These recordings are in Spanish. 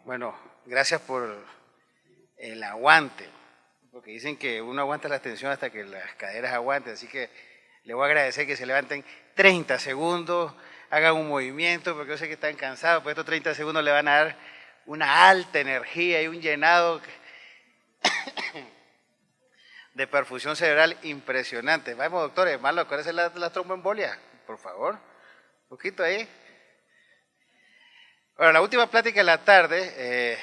Bueno, gracias por el aguante, porque dicen que uno aguanta la tensión hasta que las caderas aguanten, así que le voy a agradecer que se levanten 30 segundos, hagan un movimiento, porque yo sé que están cansados, pues estos 30 segundos le van a dar una alta energía y un llenado de perfusión cerebral impresionante. Vamos, doctores, malo, acuérdense la tromboembolia, por favor, un poquito ahí. Bueno, la última plática de la tarde,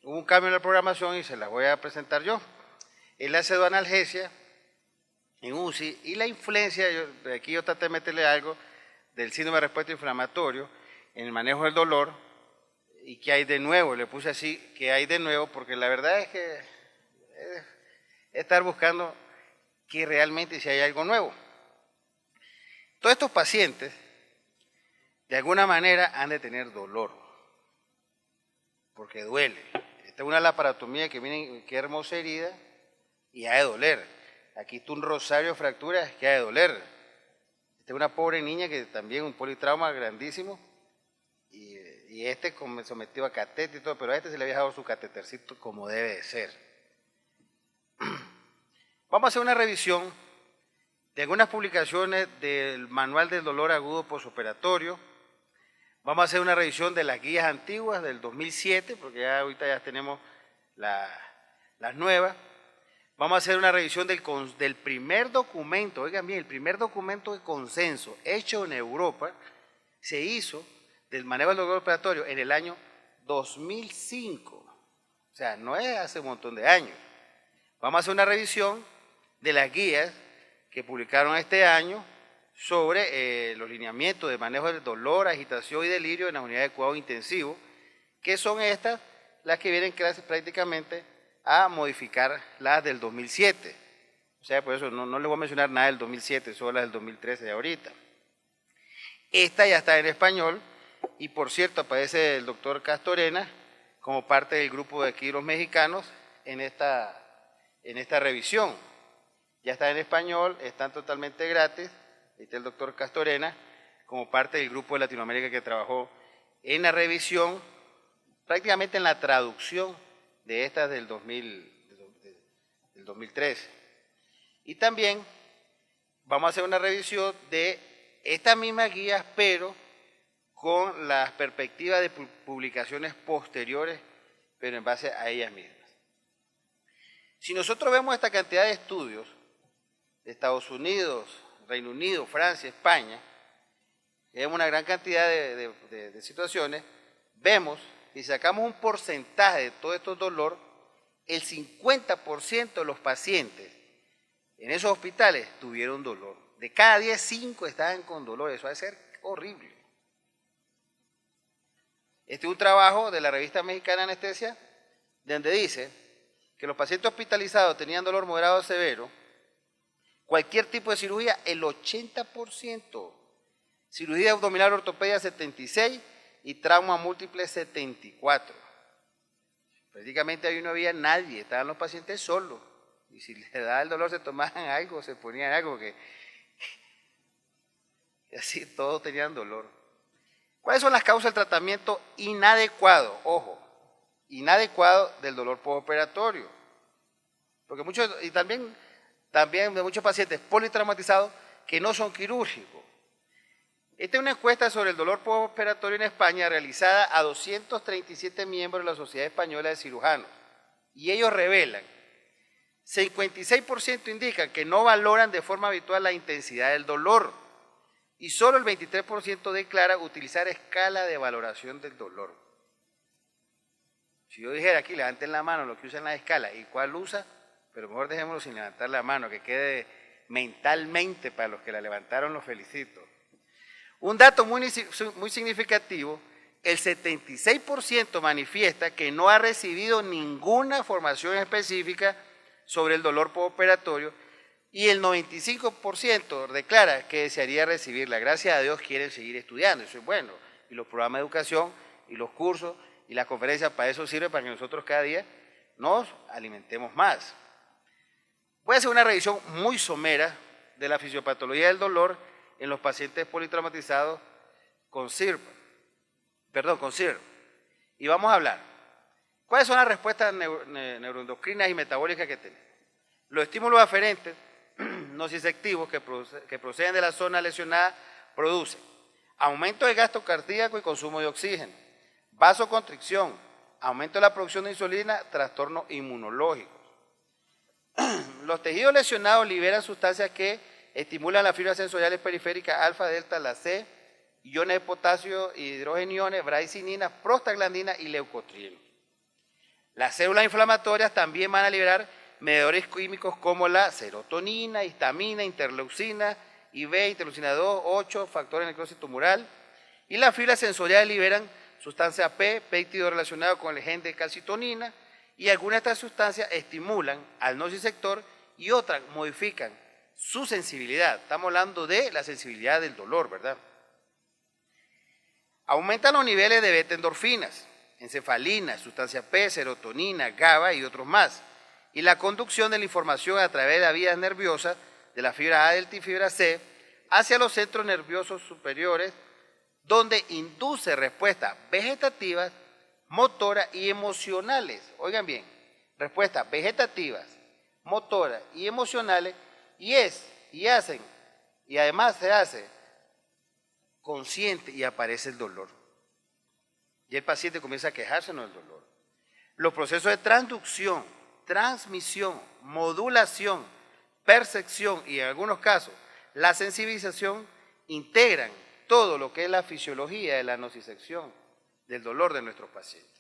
hubo un cambio en la programación y se la voy a presentar yo. Es la pseudoanalgesia en UCI y la influencia, aquí yo traté de meterle algo del síndrome de respuesta inflamatorio en el manejo del dolor y qué hay de nuevo. Le puse así, qué hay de nuevo, porque la verdad es que estar buscando que realmente si hay algo nuevo. Todos estos pacientes, de alguna manera, han de tener dolor, porque duele. Esta es una laparotomía que viene, qué hermosa herida, y ha de doler. Aquí está un rosario de fracturas que ha de doler. Esta es una pobre niña que también un politrauma grandísimo, y este sometido a catéter y todo, pero a este se le había dejado su catetercito como debe de ser. Vamos a hacer una revisión de algunas publicaciones del Manual del Dolor Agudo Postoperatorio. Vamos a hacer una revisión de las guías antiguas del 2007, porque ya ahorita ya tenemos las nuevas. Vamos a hacer una revisión del primer documento, oigan bien, el primer documento de consenso hecho en Europa se hizo del manejo del dolor operatorio en el año 2005. O sea, no es hace un montón de años. Vamos a hacer una revisión de las guías que publicaron este año sobre los lineamientos de manejo del dolor, agitación y delirio en la unidad de cuidado intensivo, que son estas las que vienen prácticamente a modificar las del 2007. O sea, por eso no les voy a mencionar nada del 2007, solo las del 2013 de ahorita. Esta ya está en español y, por cierto, aparece el doctor Castorena como parte del grupo de aquí los mexicanos en esta revisión. Ya está en español, están totalmente gratis. Ahí está el doctor Castorena como parte del grupo de Latinoamérica que trabajó en la revisión, prácticamente en la traducción de estas del 2013. Y también vamos a hacer una revisión de estas mismas guías, pero con las perspectivas de publicaciones posteriores, pero en base a ellas mismas. Si nosotros vemos esta cantidad de estudios de Estados Unidos, Reino Unido, Francia, España, vemos una gran cantidad de situaciones, vemos y sacamos un porcentaje de todo estos dolor, el 50% de los pacientes en esos hospitales tuvieron dolor. De cada 10, 5 estaban con dolor. Eso va a ser horrible. Este es un trabajo de la revista mexicana de anestesia, donde dice que los pacientes hospitalizados tenían dolor moderado o severo, cualquier tipo de cirugía, el 80%, cirugía abdominal ortopedia 76% y trauma múltiple 74%. Prácticamente ahí no había nadie, estaban los pacientes solos. Y si les daba el dolor se tomaban algo, se ponían algo, que así todos tenían dolor. ¿Cuáles son las causas del tratamiento inadecuado? Ojo, inadecuado del dolor postoperatorio. Porque muchos, y también de muchos pacientes politraumatizados que no son quirúrgicos. Esta es una encuesta sobre el dolor postoperatorio en España realizada a 237 miembros de la Sociedad Española de Cirujanos. Y ellos revelan, 56% indican que no valoran de forma habitual la intensidad del dolor y solo el 23% declara utilizar escala de valoración del dolor. Si yo dijera aquí, levanten la mano lo que usan la escala y cuál usa, pero mejor dejémoslo sin levantar la mano, que quede mentalmente para los que la levantaron, los felicito. Un dato muy significativo, el 76% manifiesta que no ha recibido ninguna formación específica sobre el dolor postoperatorio y el 95% declara que desearía recibirla. Gracias a Dios quieren seguir estudiando, eso es bueno. Y los programas de educación y los cursos y las conferencias para eso sirven, para que nosotros cada día nos alimentemos más. Voy a hacer una revisión muy somera de la fisiopatología del dolor en los pacientes politraumatizados con CIRP. Y vamos a hablar. ¿Cuáles son las respuestas neuroendocrinas y metabólicas que tenemos? Los estímulos aferentes nociceptivos que proceden de la zona lesionada producen aumento del gasto cardíaco y consumo de oxígeno, vasoconstricción, aumento de la producción de insulina, trastornos inmunológicos. Los tejidos lesionados liberan sustancias que estimulan las fibras sensoriales periféricas alfa, delta, la C, iones de potasio, hidrogeniones, bradicinina, prostaglandina y leucotrienos. Las células inflamatorias también van a liberar mediadores químicos como la serotonina, histamina, interleucina, IB, interleucina 2, 8, factores de necrosis tumoral. Y las fibras sensoriales liberan sustancia P, péptido relacionado con el gen de calcitonina, y algunas de estas sustancias estimulan al nociceptor y otras modifican su sensibilidad. Estamos hablando de la sensibilidad del dolor, ¿verdad? Aumentan los niveles de beta-endorfinas, encefalina, sustancia P, serotonina, GABA y otros más. Y la conducción de la información a través de las vías nerviosas de la fibra A delta y fibra C hacia los centros nerviosos superiores, donde induce respuestas vegetativas, motoras y emocionales. Oigan bien, respuestas vegetativas, motoras y emocionales, y además se hace consciente y aparece el dolor. Y el paciente comienza a quejarse del dolor. Los procesos de transducción, transmisión, modulación, percepción y en algunos casos la sensibilización integran todo lo que es la fisiología de la nocicepción del dolor de nuestros pacientes.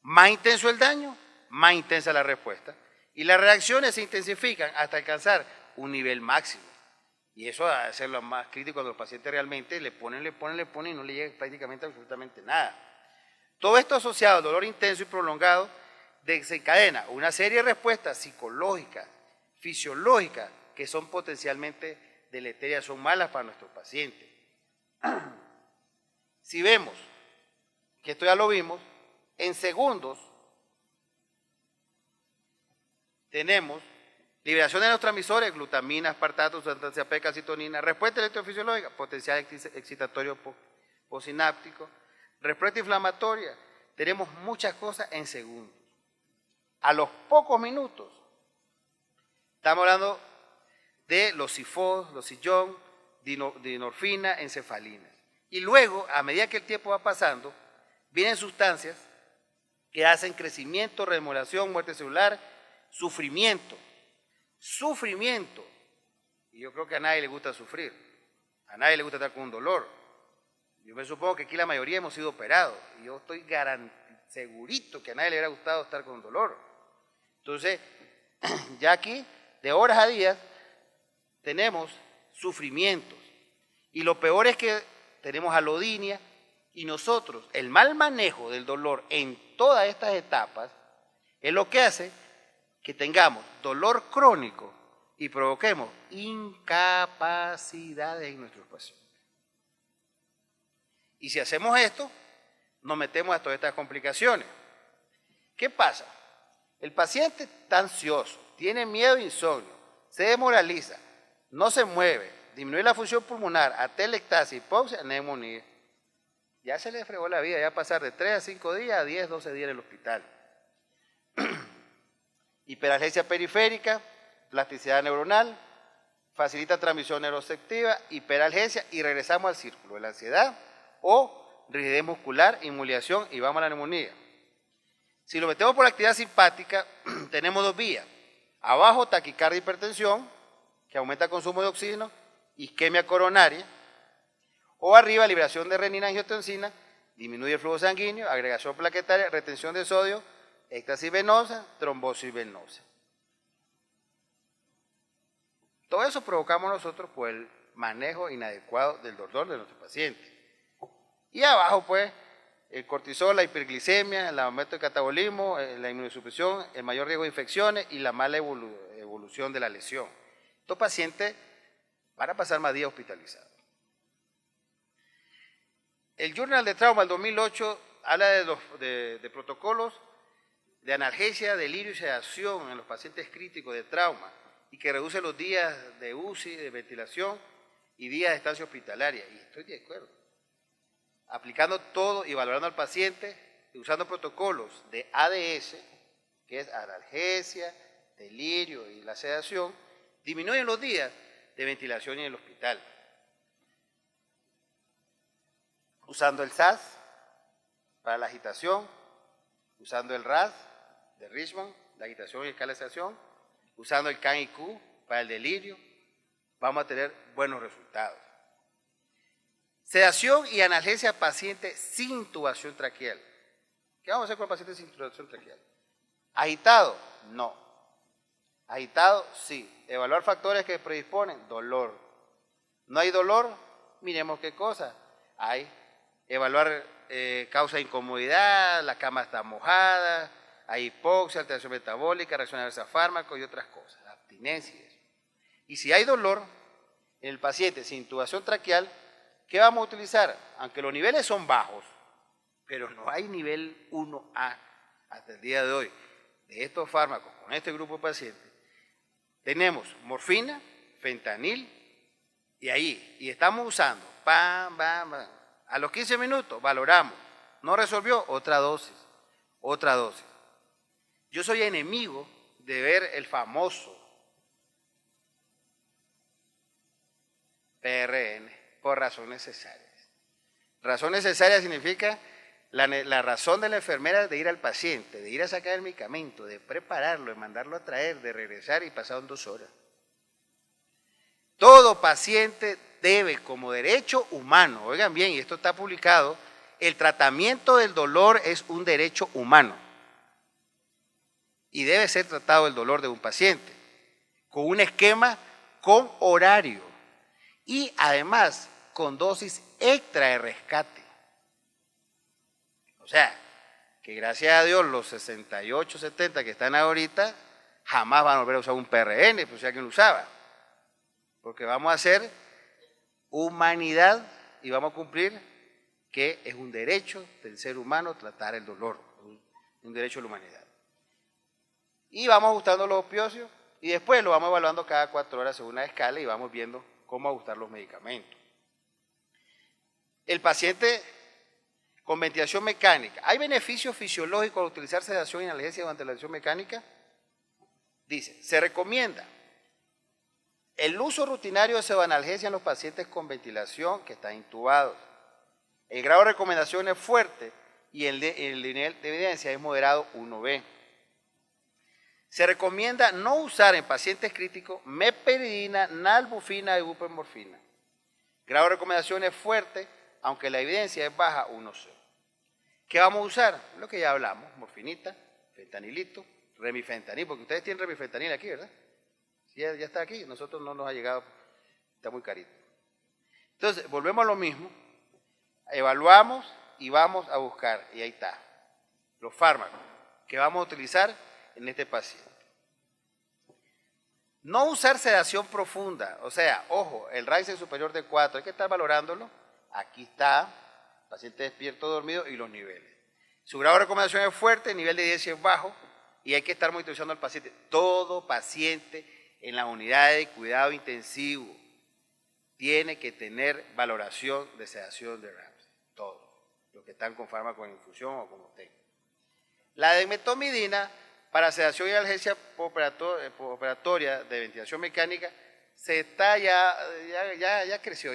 Más intenso el daño, más intensa la respuesta. Y las reacciones se intensifican hasta alcanzar un nivel máximo. Y eso va a ser lo más crítico cuando los pacientes realmente le ponen y no le llega prácticamente absolutamente nada. Todo esto asociado al dolor intenso y prolongado desencadena una serie de respuestas psicológicas, fisiológicas, que son potencialmente deleterias, son malas para nuestros pacientes. Si vemos, que esto ya lo vimos, en segundos tenemos liberación de neurotransmisores, glutamina, aspartato, sustancia P, calcitonina, respuesta electrofisiológica, potencial excitatorio postsináptico, respuesta inflamatoria. Tenemos muchas cosas en segundos. A los pocos minutos, estamos hablando de los CIFOS, los sillón, dinorfina, encefalina. Y luego, a medida que el tiempo va pasando, vienen sustancias que hacen crecimiento, remodelación, muerte celular, sufrimiento. Sufrimiento. Y yo creo que a nadie le gusta sufrir. A nadie le gusta estar con un dolor. Yo me supongo que aquí la mayoría hemos sido operados. Y yo estoy segurito que a nadie le hubiera gustado estar con un dolor. Entonces, ya aquí, de horas a días, tenemos sufrimientos. Y lo peor es que tenemos alodinia y nosotros, el mal manejo del dolor en todas estas etapas, es lo que hace que tengamos dolor crónico y provoquemos incapacidades en nuestros pacientes. Y si hacemos esto, nos metemos a todas estas complicaciones. ¿Qué pasa? El paciente está ansioso, tiene miedo e insomnio, se desmoraliza, no se mueve, disminuye la función pulmonar, atelectasia, hipoxia, neumonía. Ya se le fregó la vida, ya pasar de 3 a 5 días a 10, 12 días en el hospital. Hiperalgesia periférica, plasticidad neuronal, facilita transmisión neuroceptiva, hiperalgesia y regresamos al círculo de la ansiedad o rigidez muscular, inmovilización y vamos a la neumonía. Si lo metemos por actividad simpática, tenemos dos vías. Abajo, taquicardia y hipertensión, que aumenta el consumo de oxígeno, isquemia coronaria, o arriba, liberación de renina y angiotensina, disminuye el flujo sanguíneo, agregación plaquetaria, retención de sodio, éxtasis venosa, trombosis venosa. Todo eso provocamos nosotros por el manejo inadecuado del dolor de nuestros pacientes. Y abajo, pues, el cortisol, la hiperglicemia, el aumento del catabolismo, la inmunosupresión, el mayor riesgo de infecciones y la mala evolución de la lesión. Estos pacientes van a pasar más días hospitalizados. El Journal de Trauma del 2008 habla de protocolos de analgesia, delirio y sedación en los pacientes críticos de trauma y que reduce los días de UCI, de ventilación y días de estancia hospitalaria. Y estoy de acuerdo. aplicando todo y valorando al paciente, usando protocolos de ADS, que es analgesia, delirio y la sedación, disminuyen los días de ventilación en el hospital. Usando el SAS para la agitación, usando el RAS de Richmond, la agitación y escalación, usando el CAN-IQ para el delirio, vamos a tener buenos resultados. Sedación y analgesia paciente sin intubación traqueal. ¿Qué vamos a hacer con el paciente sin intubación traqueal? ¿Agitado? No. ¿Agitado? Sí. Evaluar factores que predisponen, dolor. ¿No hay dolor? Miremos qué cosa hay. Evaluar causa de incomodidad, la cama está mojada, hay hipoxia, alteración metabólica, reacción adversa a fármacos y otras cosas, abstinencia. Y si hay dolor en el paciente sin intubación traqueal, ¿qué vamos a utilizar? Aunque los niveles son bajos, pero no hay nivel 1A hasta el día de hoy de estos fármacos con este grupo de pacientes. Tenemos morfina, fentanil y estamos usando a los 15 minutos valoramos, no resolvió, otra dosis. Yo soy enemigo de ver el famoso PRN por razón necesaria. Razón necesaria significa la razón de la enfermera de ir al paciente, de ir a sacar el medicamento, de prepararlo, de mandarlo a traer, de regresar y pasaron 2 horas. Todo paciente debe, como derecho humano, oigan bien, y esto está publicado, el tratamiento del dolor es un derecho humano y debe ser tratado el dolor de un paciente con un esquema con horario y además con dosis extra de rescate. O sea, que gracias a Dios los 68, 70 que están ahorita jamás van a volver a usar un PRN, pues si alguien lo usaba. Porque vamos a hacer humanidad y vamos a cumplir que es un derecho del ser humano tratar el dolor, un derecho de la humanidad. Y vamos ajustando los opioides y después lo vamos evaluando cada 4 horas según una escala y vamos viendo cómo ajustar los medicamentos. El paciente con ventilación mecánica, ¿hay beneficios fisiológicos al utilizar sedación y analgesia durante la ventilación mecánica? Dice, se recomienda el uso rutinario de sedanalgesia en los pacientes con ventilación que están intubados. El grado de recomendación es fuerte y el nivel de evidencia es moderado 1B. Se recomienda no usar en pacientes críticos meperidina, nalbufina y buprenorfina. Grado de recomendación es fuerte, aunque la evidencia es baja 1C. ¿Qué vamos a usar? Lo que ya hablamos, morfinita, fentanilito, remifentanil, porque ustedes tienen remifentanil aquí, ¿verdad? Sí, ya está aquí, nosotros no nos ha llegado, está muy carito. Entonces, volvemos a lo mismo, evaluamos y vamos a buscar, y ahí está, los fármacos que vamos a utilizar en este paciente. No usar sedación profunda, o sea, ojo, el RAIS superior de 4, hay que estar valorándolo, aquí está, paciente despierto, dormido y los niveles. Su grado de recomendación es fuerte, el nivel de evidencia es bajo y hay que estar monitorizando al paciente. Todo paciente en la unidad de cuidado intensivo tiene que tener valoración de sedación de RAMS, todos, los que están con fármaco en infusión o como tengan. La dexmedetomidina para sedación y analgesia postoperatoria de ventilación mecánica se está ya creció.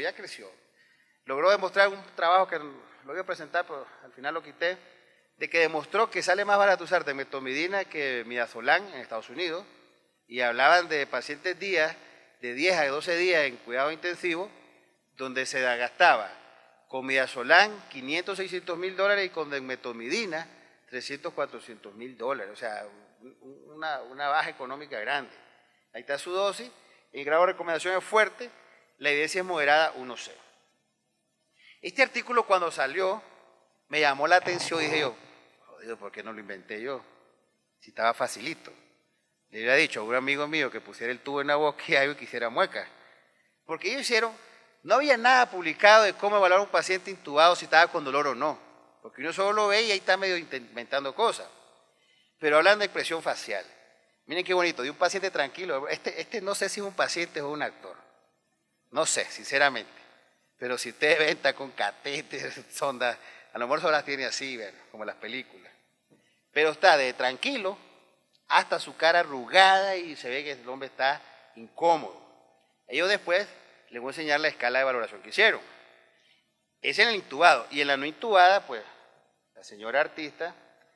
Logró demostrar un trabajo que lo iba a presentar, pero al final lo quité, de que demostró que sale más barato usar dexmedetomidina que midazolam en Estados Unidos, y hablaban de pacientes de 10 a 12 días en cuidado intensivo, donde se gastaba con midazolam $500-600,000 y con dexmedetomidina $300-400,000, o sea, una baja económica grande. Ahí está su dosis, el grado de recomendación es fuerte, la evidencia es moderada 1C. Este artículo cuando salió me llamó la atención y dije yo, jodido, ¿por qué no lo inventé yo? Si estaba facilito. Le hubiera dicho a un amigo mío que pusiera el tubo en la boca y algo que hiciera mueca. Porque ellos hicieron, no había nada publicado de cómo evaluar a un paciente intubado si estaba con dolor o no. Porque uno solo lo ve y ahí está medio inventando cosas. Pero hablan de expresión facial. Miren qué bonito, de un paciente tranquilo. Este no sé si es un paciente o un actor. No sé, sinceramente. Pero si ustedes ven, está con catéter, sonda, a lo mejor solo las tiene así, ¿verdad? Como las películas. Pero está de tranquilo hasta su cara arrugada y se ve que el hombre está incómodo. Ellos después les voy a enseñar la escala de valoración que hicieron. Es en el intubado. Y en la no intubada, pues, la señora artista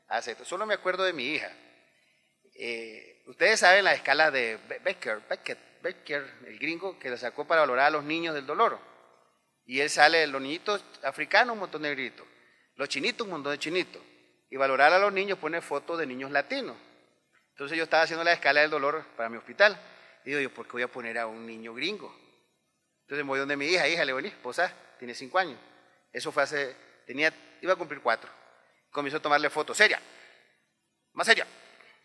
hace esto. Solo me acuerdo de mi hija. Ustedes saben la escala de Becker, el gringo, que la sacó para valorar a los niños del dolor. Y él sale, los niñitos africanos, un montón de negritos. Los chinitos, un montón de chinitos. Y valorar a los niños pone fotos de niños latinos. Entonces yo estaba haciendo la escala del dolor para mi hospital. Y digo, yo, ¿por qué voy a poner a un niño gringo? Entonces me voy donde mi hija, le digo, esposa, tiene 5 años. Eso fue iba a cumplir 4. Comenzó a tomarle fotos, seria, más seria.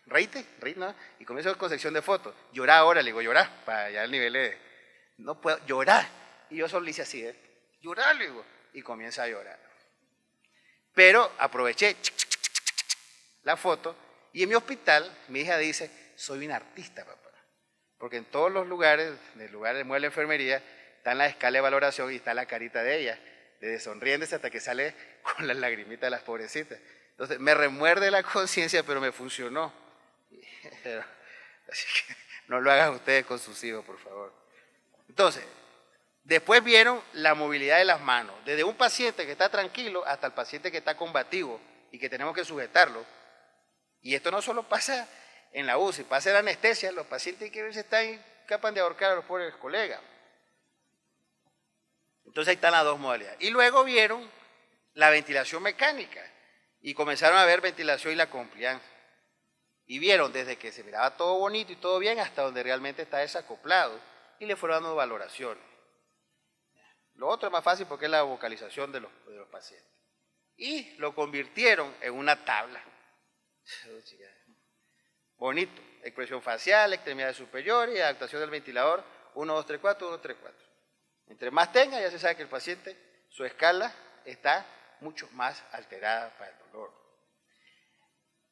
Reíte, ¿no? Y comienzo con sección de fotos. Llorá ahora, le digo, llorá, para allá el nivel de, no puedo, llorar. Y yo solo le hice así, llorar, le digo, y comienza a llorar. Pero aproveché la foto y en mi hospital mi hija dice, soy un artista, papá. Porque en todos los lugares, en el lugar de mueble de enfermería, está en la escala de valoración y está la carita de ella, de sonriéndose hasta que sale con las lagrimitas de las pobrecitas. Entonces me remuerde la conciencia, pero me funcionó. Así que no lo hagan ustedes con sus hijos, por favor. Entonces, después vieron la movilidad de las manos, desde un paciente que está tranquilo hasta el paciente que está combativo y que tenemos que sujetarlo. Y esto no solo pasa en la UCI, pasa en la anestesia, los pacientes que a veces están capaz de ahorcar a los pobres colegas. Entonces ahí están las dos modalidades. Y luego vieron la ventilación mecánica y comenzaron a ver ventilación y la compliance. Y vieron desde que se miraba todo bonito y todo bien hasta donde realmente está desacoplado y le fueron dando valoraciones. Lo otro es más fácil porque es la vocalización de los pacientes. Y lo convirtieron en una tabla. Bonito. Expresión facial, extremidades superiores, adaptación del ventilador, 1, 2, 3, 4, 1, 3, 4. Entre más tenga, ya se sabe que el paciente, su escala está mucho más alterada para el dolor.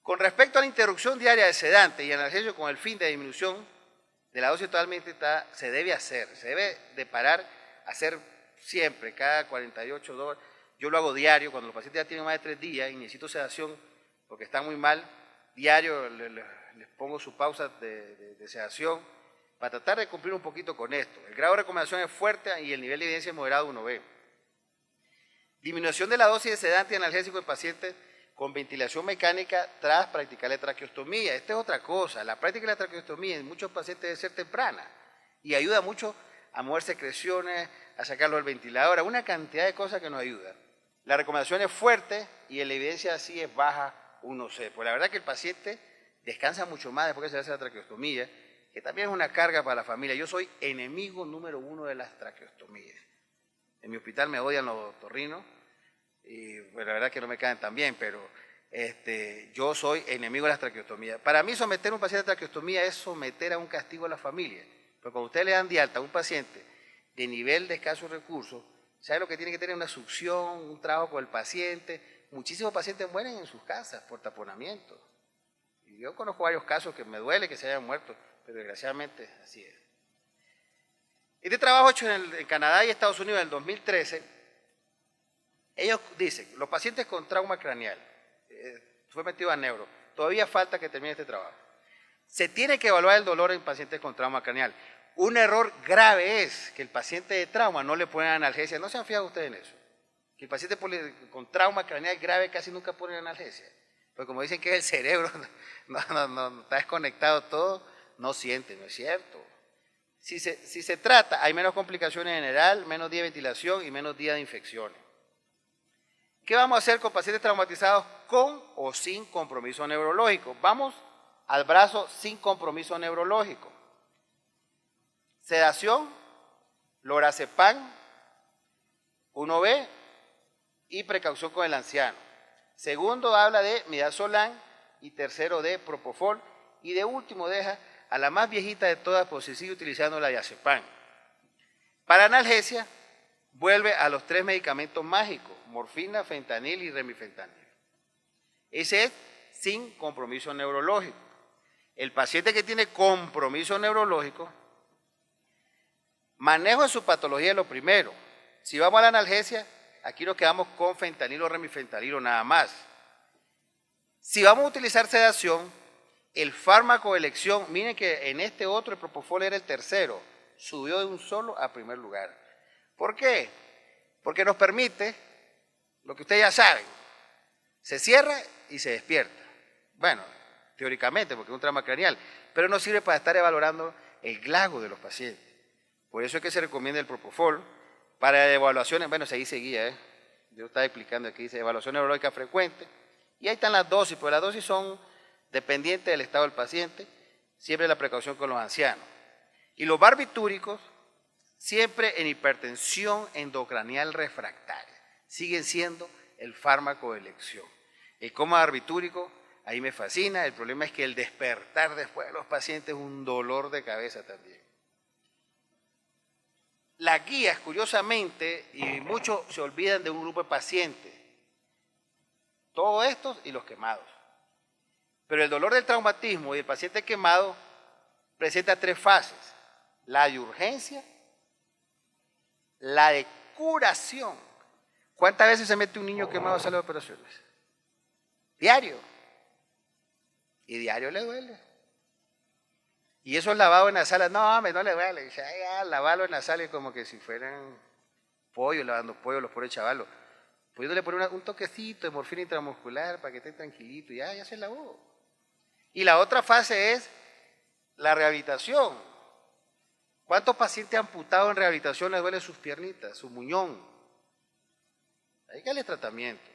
Con respecto a la interrupción diaria de sedante y analgésico con el fin de disminución de la dosis totalmente se debe de parar, hacer siempre, cada 48 horas. Yo lo hago diario, cuando los pacientes ya tienen más de 3 días y necesito sedación porque están muy mal, diario les pongo su pausa de sedación para tratar de cumplir un poquito con esto. El grado de recomendación es fuerte y el nivel de evidencia es moderado 1B. Disminución de la dosis de sedante y analgésico en pacientes con ventilación mecánica tras practicar la traqueostomía. Esta es otra cosa. La práctica de la traqueostomía en muchos pacientes debe ser temprana y ayuda mucho a mover secreciones, a sacarlo del ventilador, a una cantidad de cosas que nos ayudan. La recomendación es fuerte y la evidencia así es baja 1C. Pues la verdad que el paciente descansa mucho más después que se hace la traqueostomía, que también es una carga para la familia. Yo soy enemigo número 1 de las traqueostomías. En mi hospital me odian los torrinos y pues, la verdad que no me caen tan bien, pero yo soy enemigo de las traqueostomías. Para mí someter a un paciente a traqueostomía es someter a un castigo a la familia. Porque cuando ustedes le dan de alta a un paciente de nivel de escasos recursos, ¿sabe lo que tiene que tener? Una succión, un trabajo con el paciente. Muchísimos pacientes mueren en sus casas por taponamiento. Y yo conozco varios casos que me duele que se hayan muerto, pero desgraciadamente así es. Este trabajo hecho en Canadá y Estados Unidos en el 2013, ellos dicen, los pacientes con trauma craneal, fue metido a neuro, todavía falta que termine este trabajo. Se tiene que evaluar el dolor en pacientes con trauma craneal. Un error grave es que el paciente de trauma no le ponen analgesia. ¿No se han fijado ustedes en eso? Que el paciente con trauma craneal grave casi nunca ponen analgesia. Porque como dicen que es el cerebro, no está desconectado todo, no siente, no es cierto. Si se trata, hay menos complicaciones en general, menos día de ventilación y menos día de infecciones. ¿Qué vamos a hacer con pacientes traumatizados con o sin compromiso neurológico? Vamos al brazo sin compromiso neurológico. Sedación, lorazepam, 1B y precaución con el anciano. Segundo habla de midazolam y tercero de propofol y de último deja a la más viejita de todas, pues se sigue utilizando la diazepam. Para analgesia, vuelve a los 3 medicamentos mágicos, morfina, fentanil y remifentanil. Ese es sin compromiso neurológico. El paciente que tiene compromiso neurológico, manejo de su patología es lo primero. si vamos a la analgesia, aquí nos quedamos con fentanilo o remifentanilo nada más. Si vamos a utilizar sedación, el fármaco de elección, miren que en este otro el propofol era el tercero, subió de un solo a primer lugar. ¿Por qué? Porque nos permite, lo que ustedes ya saben, se cierra y se despierta. Bueno, teóricamente, porque es un trauma craneal, pero no sirve para estar evaluando el glago de los pacientes. Por eso es que se recomienda el propofol para evaluaciones, bueno, ahí seguía, yo estaba explicando aquí, dice evaluación neurológica frecuente, y ahí están las dosis, pues las dosis son dependientes del estado del paciente, siempre la precaución con los ancianos. Y los barbitúricos, siempre en hipertensión endocranial refractaria, siguen siendo el fármaco de elección. El coma barbitúrico, ahí me fascina, el problema es que el despertar después de los pacientes es un dolor de cabeza también. Las guías, curiosamente, y muchos se olvidan de un grupo de pacientes, todos estos y los quemados. Pero el dolor del traumatismo y el paciente quemado presenta 3 fases: la de urgencia, la de curación. ¿Cuántas veces se mete un niño quemado a sala de operaciones? Diario. Y diario le duele. Y eso es lavado en la sala. No, hombre, no le duele. Ya, lavarlo en la sala como que si fueran pollo, lavando pollo, los pobres chavalos. Pudiéndole poner un toquecito de morfina intramuscular para que esté tranquilito. Ya se lavó. Y la otra fase es la rehabilitación. ¿Cuántos pacientes amputados en rehabilitación les duele sus piernitas, su muñón? Hay que darle tratamiento.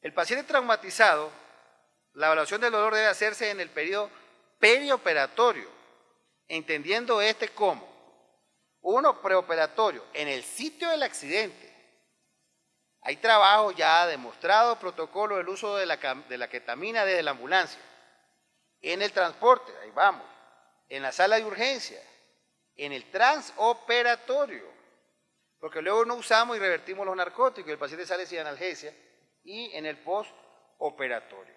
El paciente traumatizado, la evaluación del dolor debe hacerse en el periodo perioperatorio, entendiendo como: 1, preoperatorio, en el sitio del accidente. Hay trabajo ya demostrado, protocolo del uso de la ketamina desde la ambulancia. En el transporte, ahí vamos. En la sala de urgencia. En el transoperatorio. Porque luego no usamos y revertimos los narcóticos y el paciente sale sin analgesia. Y en el postoperatorio.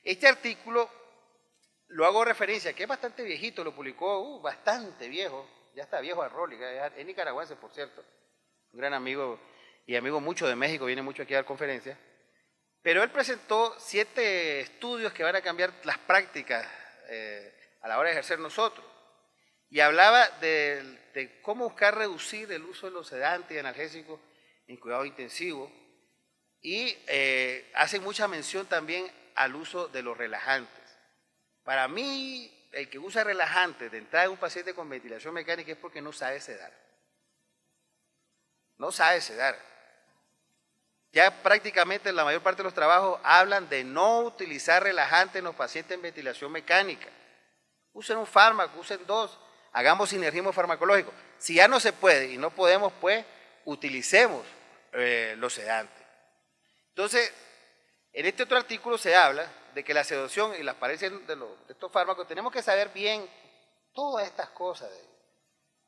Este artículo lo hago referencia, que es bastante viejito, lo publicó bastante viejo, ya está viejo a Rolly, es nicaragüense, por cierto, un gran amigo y amigo mucho de México, viene mucho aquí a dar conferencias, pero él presentó 7 estudios que van a cambiar las prácticas a la hora de ejercer nosotros, y hablaba de cómo buscar reducir el uso de los sedantes y analgésicos en cuidado intensivo, y hace mucha mención también al uso de los relajantes. Para mí, el que usa relajantes de entrada de un paciente con ventilación mecánica es porque no sabe sedar. No sabe sedar. Ya prácticamente la mayor parte de los trabajos hablan de no utilizar relajantes en los pacientes en ventilación mecánica. Usen un fármaco, usen 2, hagamos sinergismo farmacológico. Si ya no se puede y no podemos, pues utilicemos los sedantes. Entonces, en este otro artículo se habla de que la sedación y las paredes de estos fármacos, tenemos que saber bien todas estas cosas,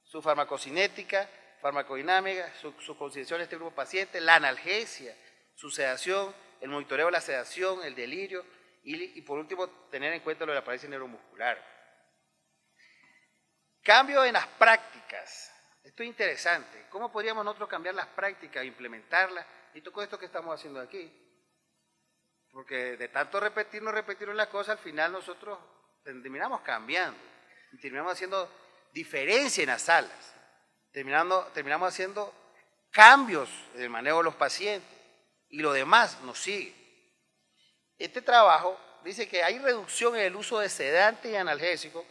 su farmacocinética, farmacodinámica, su consideración de este grupo de pacientes, la analgesia, su sedación, el monitoreo de la sedación, el delirio y por último tener en cuenta lo de la parálisis neuromuscular. Cambio en las prácticas. Esto es interesante. ¿Cómo podríamos nosotros cambiar las prácticas, implementarlas? Y todo esto que estamos haciendo aquí. Porque de tanto repetirnos las cosas, al final nosotros terminamos cambiando y terminamos haciendo diferencia en las salas, terminamos haciendo cambios en el manejo de los pacientes y lo demás nos sigue. Este trabajo dice que hay reducción en el uso de sedantes y analgésicos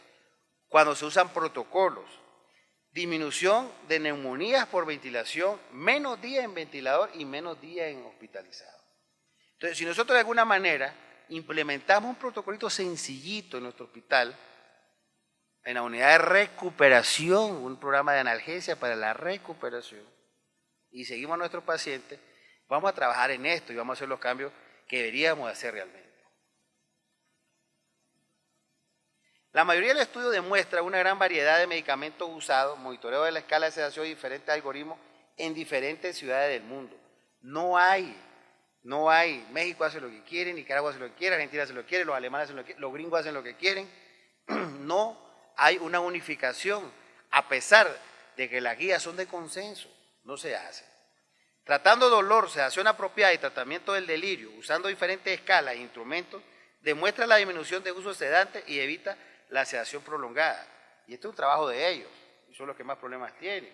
cuando se usan protocolos, disminución de neumonías por ventilación, menos días en ventilador y menos días en hospitalizado. Entonces, si nosotros de alguna manera implementamos un protocolito sencillito en nuestro hospital, en la unidad de recuperación, un programa de analgesia para la recuperación, y seguimos a nuestros pacientes, vamos a trabajar en esto y vamos a hacer los cambios que deberíamos hacer realmente. La mayoría del estudio demuestra una gran variedad de medicamentos usados, monitoreo de la escala de sedación y diferentes algoritmos en diferentes ciudades del mundo. No hay, México hace lo que quiere, Nicaragua hace lo que quiere, Argentina hace lo que quiere, los alemanes hacen lo que quieren, los gringos hacen lo que quieren. No hay una unificación. a pesar de que las guías son de consenso, no se hace. Tratando dolor, sedación apropiada y tratamiento del delirio, usando diferentes escalas e instrumentos, demuestra la disminución de uso de sedantes y evita la sedación prolongada. Y este es un trabajo de ellos, y son los que más problemas tienen.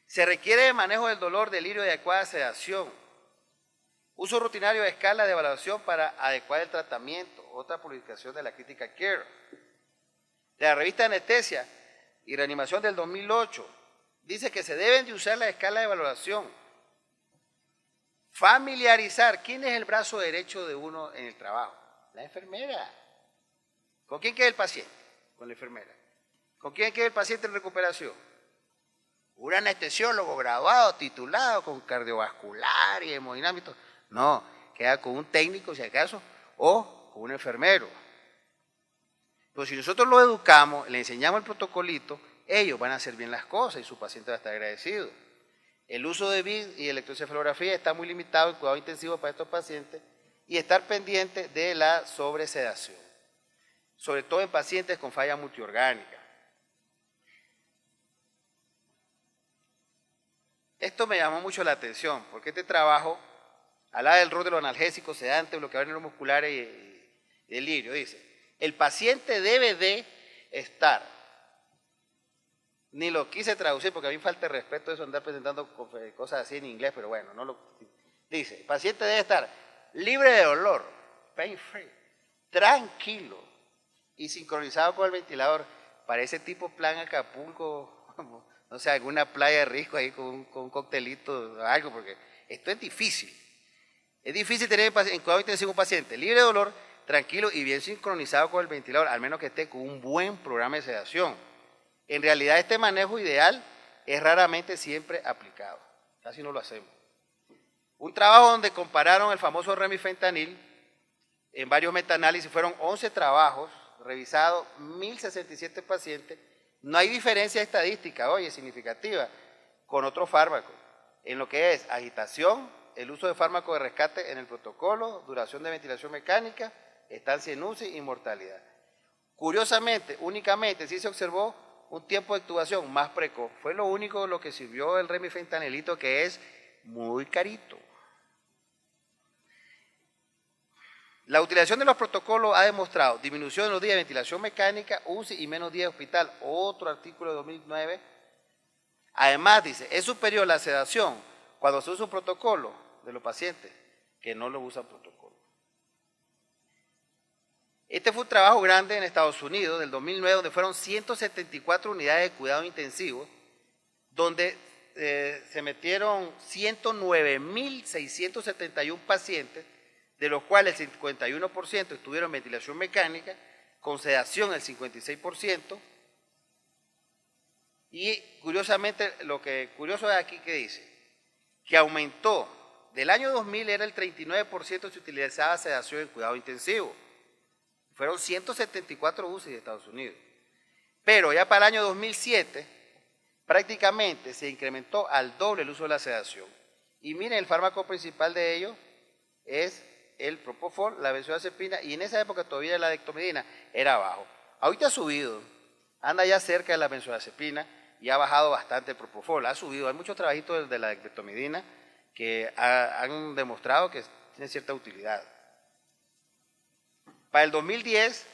Se requiere de manejo del dolor, delirio y adecuada sedación. Uso rutinario de escala de evaluación para adecuar el tratamiento. Otra publicación de la Critical Care. De la revista Anestesia y Reanimación del 2008, dice que se deben de usar la escala de valoración. Familiarizar. ¿Quién es el brazo derecho de uno en el trabajo? La enfermera. ¿Con quién queda el paciente? Con la enfermera. ¿Con quién queda el paciente en recuperación? Un anestesiólogo graduado, titulado, con cardiovascular y hemodinámico. No, queda con un técnico, si acaso, o con un enfermero. Pero si nosotros lo educamos, le enseñamos el protocolito, ellos van a hacer bien las cosas y su paciente va a estar agradecido. El uso de BID y electroencefalografía está muy limitado en cuidado intensivo para estos pacientes y estar pendiente de la sobresedación, sobre todo en pacientes con falla multiorgánica. Esto me llamó mucho la atención, porque este trabajo hablaba del rol de los analgésicos, sedantes, bloqueadores neuromusculares y delirio. Dice, el paciente debe de estar, ni lo quise traducir porque a mí falta de respeto eso andar presentando cosas así en inglés, pero bueno, no lo dice. El paciente debe estar libre de dolor, pain free, tranquilo y sincronizado con el ventilador. Para ese tipo plan Acapulco, no sé, alguna playa de riesgo ahí con un coctelito o algo, porque esto es difícil. Es difícil tener en cuidado intensivo un paciente libre de dolor, tranquilo y bien sincronizado con el ventilador, al menos que esté con un buen programa de sedación. En realidad este manejo ideal es raramente siempre aplicado, casi no lo hacemos. Un trabajo donde compararon el famoso remifentanil en varios metaanálisis, fueron 11 trabajos, revisados 1.067 pacientes, no hay diferencia estadística, oye, significativa, con otros fármacos, en lo que es agitación, el uso de fármacos de rescate en el protocolo, duración de ventilación mecánica, estancia en UCI y mortalidad. Curiosamente, únicamente sí se observó un tiempo de actuación más precoz. Fue lo único lo que sirvió el remifentanilito, que es muy carito. La utilización de los protocolos ha demostrado disminución en los días de ventilación mecánica, UCI y menos días de hospital. Otro artículo de 2009. Además, dice, es superior la sedación cuando se usa un protocolo de los pacientes que no lo usan protocolo. Este fue un trabajo grande en Estados Unidos del 2009, donde fueron 174 unidades de cuidado intensivo, donde se metieron 109.671 pacientes, de los cuales el 51% estuvieron en ventilación mecánica, con sedación el 56%, y curiosamente, lo que curioso es aquí que dice, que aumentó, del año 2000 era el 39% se utilizaba sedación en cuidado intensivo, fueron 174 UCI de Estados Unidos, pero ya para el año 2007 prácticamente se incrementó al doble el uso de la sedación. Y miren, el fármaco principal de ellos es el propofol, la benzodiazepina, y en esa época todavía la dexmedetomidina era bajo. Ahorita ha subido, anda ya cerca de la benzodiazepina y ha bajado bastante el propofol, ha subido. Hay muchos trabajitos de la dexmedetomidina que han demostrado que tiene cierta utilidad. Para el 2010,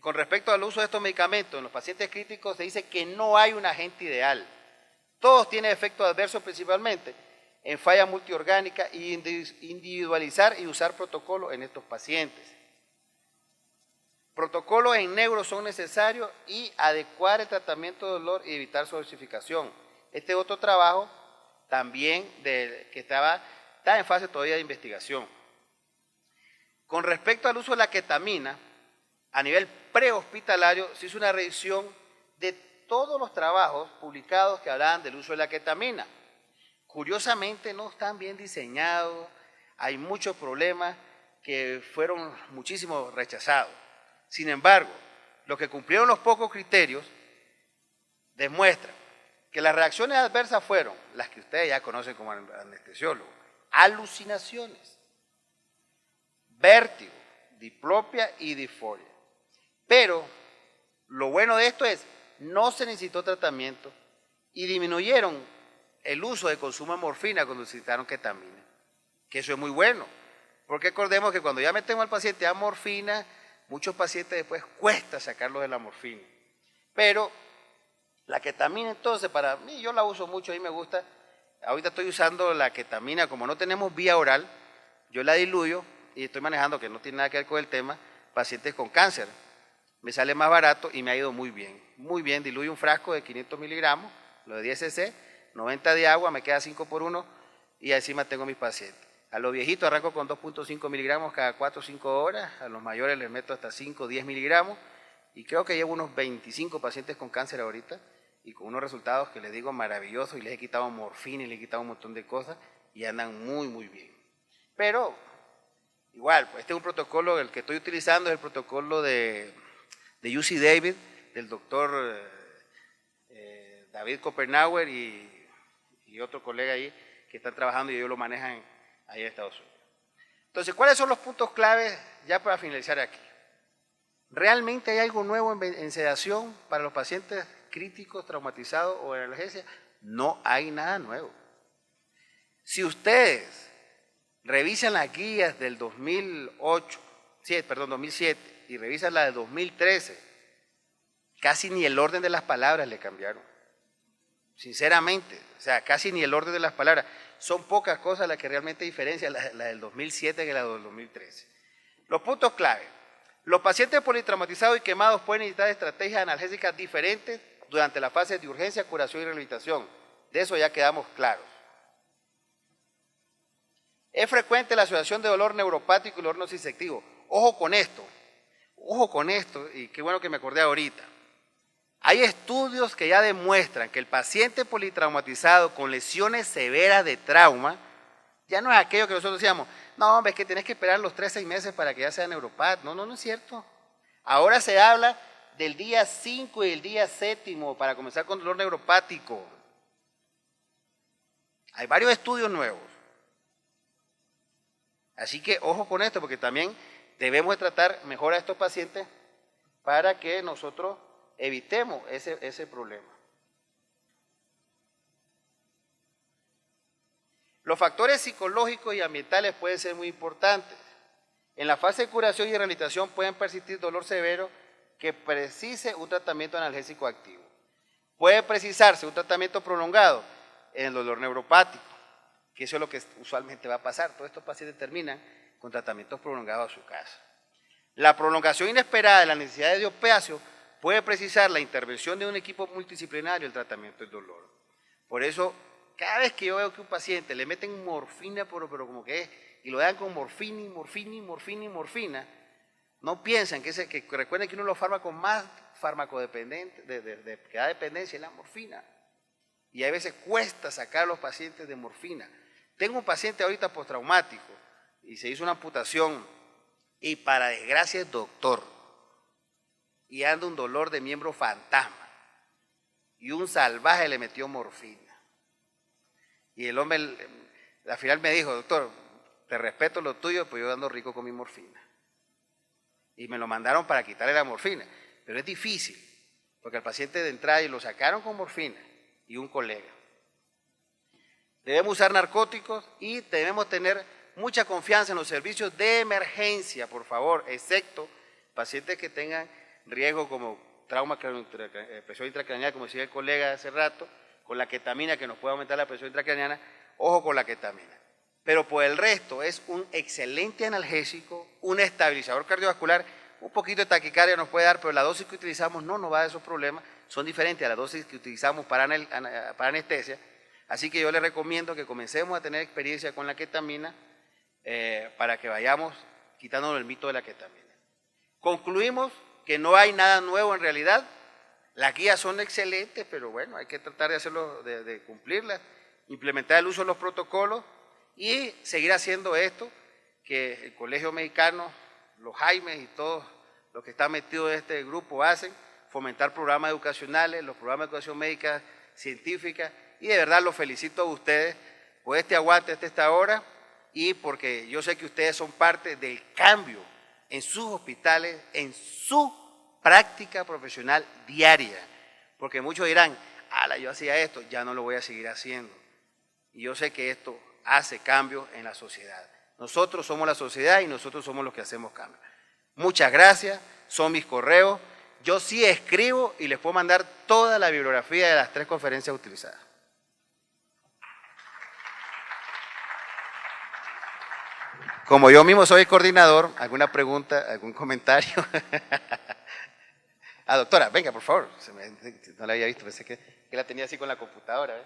con respecto al uso de estos medicamentos en los pacientes críticos, se dice que no hay un agente ideal. Todos tienen efectos adversos principalmente en falla multiorgánica y individualizar y usar protocolos en estos pacientes. Protocolos en neuro son necesarios y adecuar el tratamiento de dolor y evitar su dosificación. Este es otro trabajo también que está en fase todavía de investigación. Con respecto al uso de la ketamina, a nivel prehospitalario se hizo una revisión de todos los trabajos publicados que hablaban del uso de la ketamina. Curiosamente no están bien diseñados, hay muchos problemas que fueron muchísimo rechazados. Sin embargo, los que cumplieron los pocos criterios demuestran que las reacciones adversas fueron las que ustedes ya conocen como anestesiólogos: alucinaciones, vértigo, diplopia y disforia. Pero Lo bueno de esto es, no se necesitó tratamiento y disminuyeron el uso de consumo de morfina cuando necesitaron ketamina, que eso es muy bueno, porque recordemos que cuando ya metemos al paciente a morfina, muchos pacientes después cuesta sacarlos de la morfina. Pero la ketamina entonces, para mí, yo la uso mucho, a mí me gusta. Ahorita estoy usando la ketamina, como no tenemos vía oral, yo la diluyo y estoy manejando, que no tiene nada que ver con el tema, pacientes con cáncer. Me sale más barato y me ha ido muy bien. Muy bien, diluyo un frasco de 500 miligramos, lo de 10 cc, 90 de agua, me queda 5 por 1 y encima tengo mis pacientes. A los viejitos arranco con 2.5 miligramos cada 4 o 5 horas, a los mayores les meto hasta 5 o 10 miligramos y creo que llevo unos 25 pacientes con cáncer ahorita y con unos resultados que les digo maravillosos y les he quitado morfina y les he quitado un montón de cosas y andan muy, muy bien. Pero igual, pues este es un protocolo, el que estoy utilizando es el protocolo de UC David, del doctor David Kopernauer y otro colega ahí que están trabajando y ellos lo manejan ahí en Estados Unidos. Entonces, ¿cuáles son los puntos claves ya para finalizar aquí? ¿Realmente hay algo nuevo en sedación para los pacientes críticos, traumatizados o en analgesia? No hay nada nuevo. Si ustedes revisan las guías del 2007 y revisan la del 2013, casi ni el orden de las palabras le cambiaron. Sinceramente, o sea, casi ni el orden de las palabras. Son pocas cosas las que realmente diferencian la del 2007 que la del 2013. Los puntos clave. Los pacientes politraumatizados y quemados pueden necesitar estrategias analgésicas diferentes durante la fase de urgencia, curación y rehabilitación. De eso ya quedamos claros. Es frecuente la asociación de dolor neuropático y dolor nociceptivo. Ojo con esto, y qué bueno que me acordé ahorita. Hay estudios que ya demuestran que el paciente politraumatizado con lesiones severas de trauma, ya no es aquello que nosotros decíamos, no hombre, es que tenés que esperar los 3 a 6 meses para que ya sea neuropat. No es cierto. Ahora se habla del día 5 y el día 7 para comenzar con dolor neuropático. Hay varios estudios nuevos. Así que ojo con esto, porque también debemos de tratar mejor a estos pacientes para que nosotros evitemos ese problema. Los factores psicológicos y ambientales pueden ser muy importantes. En la fase de curación y rehabilitación pueden persistir dolor severo que precise un tratamiento analgésico activo. Puede precisarse un tratamiento prolongado en el dolor neuropático, que eso es lo que usualmente va a pasar. Todos estos pacientes terminan con tratamientos prolongados a su casa. La prolongación inesperada de la necesidad de diopeacio puede precisar la intervención de un equipo multidisciplinario en el tratamiento del dolor. Por eso, cada vez que yo veo que un paciente le meten morfina, pero como que es, y lo dan con morfina, no piensan que recuerden que uno de los fármacos más farmacodependientes, que da dependencia es la morfina. Y a veces cuesta sacar a los pacientes de morfina. Tengo un paciente ahorita postraumático y se hizo una amputación y para desgracia es doctor y anda un dolor de miembro fantasma y un salvaje le metió morfina. Y el hombre al final me dijo, doctor, te respeto lo tuyo, pues yo ando rico con mi morfina. Y me lo mandaron para quitarle la morfina. Pero es difícil, porque al paciente de entrada y lo sacaron con morfina y un colega. Debemos usar narcóticos y debemos tener mucha confianza en los servicios de emergencia, por favor, excepto pacientes que tengan riesgo como trauma, presión intracraneal, como decía el colega hace rato, con la ketamina que nos puede aumentar la presión intracraneana, ojo con la ketamina. Pero por el resto es un excelente analgésico, un estabilizador cardiovascular, un poquito de taquicardia nos puede dar, pero la dosis que utilizamos no nos va a dar esos problemas, son diferentes a las dosis que utilizamos para anestesia. Así que yo les recomiendo que comencemos a tener experiencia con la ketamina para que vayamos quitándonos el mito de la ketamina. Concluimos que no hay nada nuevo en realidad. Las guías son excelentes, pero bueno, hay que tratar de hacerlo, de cumplirlas, implementar el uso de los protocolos y seguir haciendo esto que el Colegio Mexicano, los Jaimes y todos los que están metidos en este grupo hacen, fomentar programas educacionales, los programas de educación médica científica, y de verdad los felicito a ustedes por este aguante hasta esta hora y porque yo sé que ustedes son parte del cambio en sus hospitales, en su práctica profesional diaria, porque muchos dirán, ala, yo hacía esto, ya no lo voy a seguir haciendo. Y yo sé que esto hace cambios en la sociedad. Nosotros somos la sociedad y nosotros somos los que hacemos cambios. Muchas gracias, son mis correos. Yo sí escribo y les puedo mandar toda la bibliografía de las 3 conferencias utilizadas. Como yo mismo soy coordinador, ¿alguna pregunta, algún comentario? Doctora, venga, por favor. No la había visto, pensé que la tenía así con la computadora.